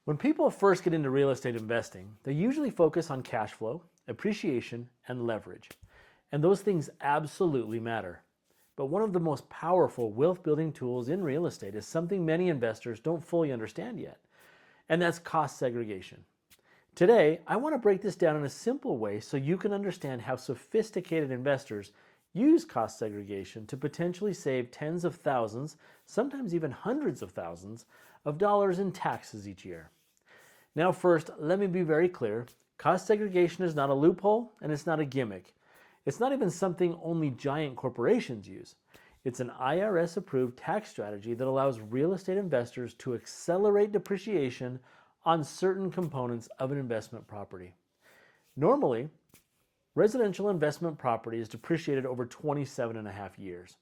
When people first get into real estate investing, they usually focus on cash flow, appreciation, and leverage. And those things absolutely matter. But one of the most powerful wealth building tools in real estate is something many investors don't fully understand yet, and that's cost segregation. Today, I want to break this down in a simple way so you can understand how sophisticated investors use cost segregation to potentially save tens of thousands, sometimes even hundreds of thousands, of dollars in taxes each year. Now first, let me be very clear. Cost segregation is not a loophole and it's not a gimmick. It's not even something only giant corporations use. It's an IRS-approved tax strategy that allows real estate investors to accelerate depreciation on certain components of an investment property. Normally, residential investment property is depreciated over 27 and a half years.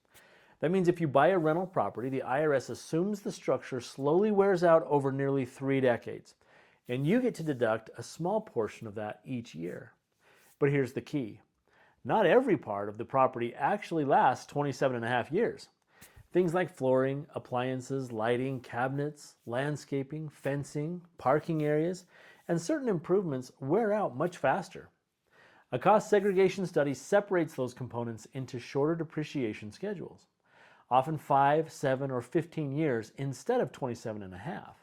That means if you buy a rental property, the IRS assumes the structure slowly wears out over nearly 3 decades, and you get to deduct a small portion of that each year. But here's the key. Not every part of the property actually lasts 27 and a half years. Things like flooring, appliances, lighting, cabinets, landscaping, fencing, parking areas, and certain improvements wear out much faster. A cost segregation study separates those components into shorter depreciation schedules, often 5, 7, or 15 years instead of 27 and a half.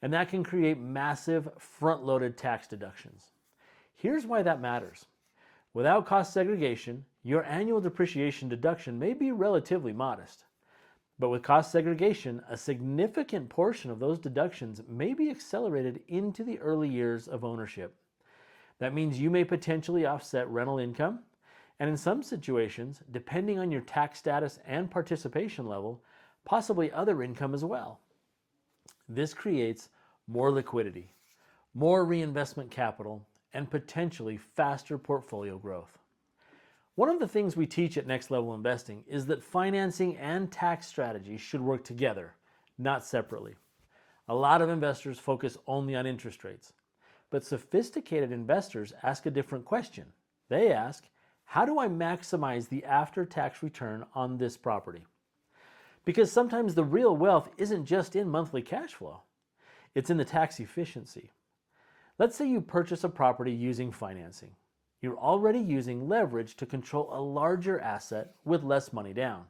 And that can create massive front-loaded tax deductions. Here's why that matters. Without cost segregation, your annual depreciation deduction may be relatively modest. But with cost segregation, a significant portion of those deductions may be accelerated into the early years of ownership. That means you may potentially offset rental income, and in some situations, depending on your tax status and participation level, possibly other income as well. This creates more liquidity, more reinvestment capital, and potentially faster portfolio growth. One of the things we teach at Next Level Investing is that financing and tax strategies should work together, not separately. A lot of investors focus only on interest rates, but sophisticated investors ask a different question. They ask, how do I maximize the after-tax return on this property? Because sometimes the real wealth isn't just in monthly cash flow. It's in the tax efficiency. Let's say you purchase a property using financing. You're already using leverage to control a larger asset with less money down.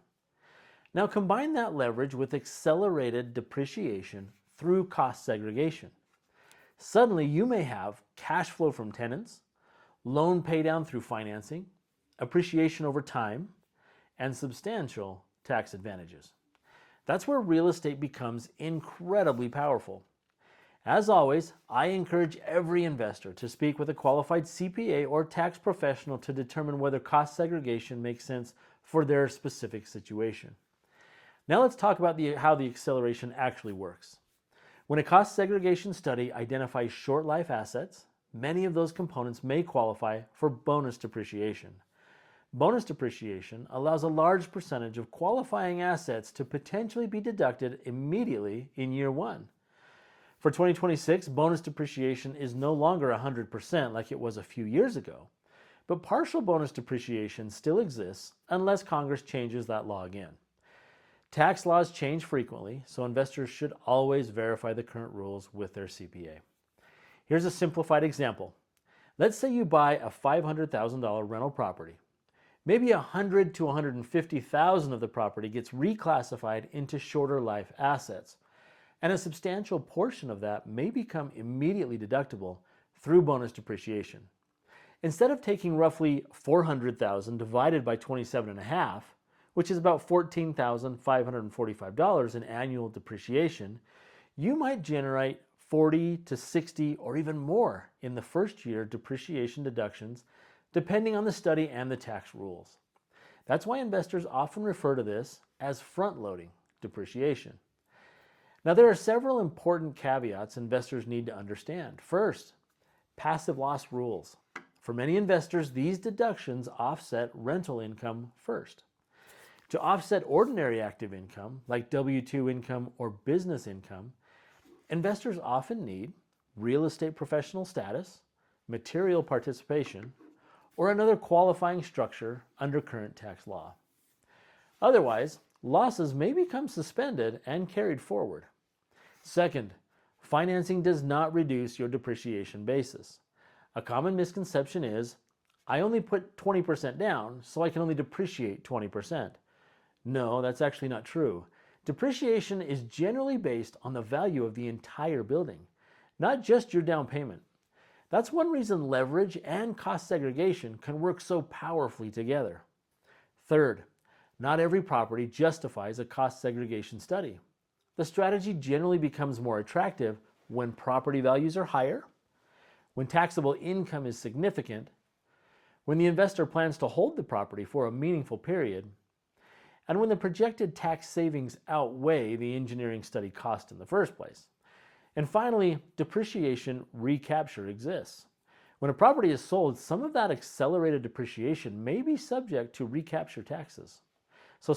Now combine that leverage with accelerated depreciation through cost segregation. Suddenly you may have cash flow from tenants, loan paydown through financing, appreciation over time, and substantial tax advantages. That's where real estate becomes incredibly powerful. As always, I encourage every investor to speak with a qualified CPA or tax professional to determine whether cost segregation makes sense for their specific situation. Now let's talk about how the acceleration actually works. When a cost segregation study identifies short life assets, many of those components may qualify for bonus depreciation. Bonus depreciation allows a large percentage of qualifying assets to potentially be deducted immediately in year one. For 2026, bonus depreciation is no longer 100% like it was a few years ago, but partial bonus depreciation still exists unless Congress changes that law again. Tax laws change frequently, so investors should always verify the current rules with their CPA. Here's a simplified example. Let's say you buy a $500,000 rental property. Maybe $100,000 to $150,000 of the property gets reclassified into shorter life assets, and a substantial portion of that may become immediately deductible through bonus depreciation. Instead of taking roughly $400,000 divided by 27 and a half, which is about $14,545 in annual depreciation, you might generate 40 to 60 or even more in the first year depreciation deductions, depending on the study and the tax rules. That's why investors often refer to this as front-loading depreciation. Now, there are several important caveats investors need to understand. First, passive loss rules. For many investors, these deductions offset rental income first. To offset ordinary active income, like W-2 income or business income, investors often need real estate professional status, material participation, or another qualifying structure under current tax law. Otherwise, losses may become suspended and carried forward. Second, Financing does not reduce your depreciation basis. A common misconception is, I only put 20% down, so I can only depreciate 20%. No, that's actually not true. Depreciation is generally based on the value of the entire building, not just your down payment. That's one reason leverage and cost segregation can work so powerfully together. Third, not every property justifies a cost segregation study. The strategy generally becomes more attractive when property values are higher, when taxable income is significant, when the investor plans to hold the property for a meaningful period, and when the projected tax savings outweigh the engineering study cost in the first place. And finally, depreciation recapture exists. When a property is sold, some of that accelerated depreciation may be subject to recapture taxes. So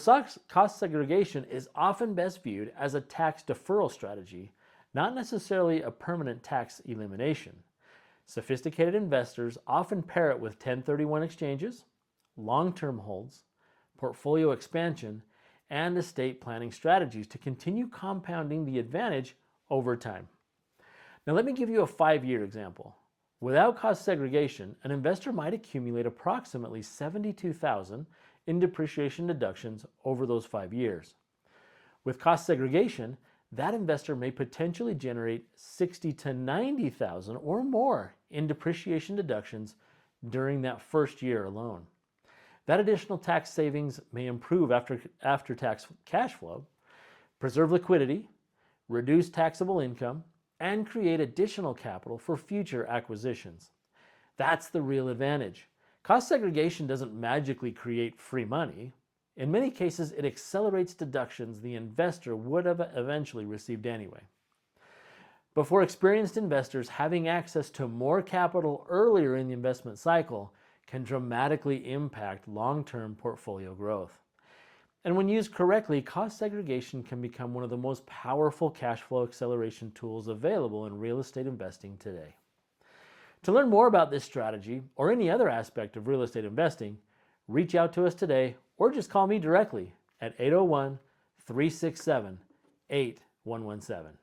cost segregation is often best viewed as a tax deferral strategy, not necessarily a permanent tax elimination. Sophisticated investors often pair it with 1031 exchanges, long-term holds, portfolio expansion, and estate planning strategies to continue compounding the advantage over time. Now let me give you a 5-year example. Without cost segregation, an investor might accumulate approximately $72,000 in depreciation deductions over those 5 years. With cost segregation, that investor may potentially generate $60,000 to $90,000 or more in depreciation deductions during that first year alone. That additional tax savings may improve after-tax cash flow, preserve liquidity, reduce taxable income, and create additional capital for future acquisitions. That's the real advantage. Cost segregation doesn't magically create free money. In many cases, it accelerates deductions the investor would have eventually received anyway. But for experienced investors, having access to more capital earlier in the investment cycle can dramatically impact long-term portfolio growth. And when used correctly, cost segregation can become one of the most powerful cash flow acceleration tools available in real estate investing today. To learn more about this strategy or any other aspect of real estate investing, reach out to us today or just call me directly at 801-367-8117.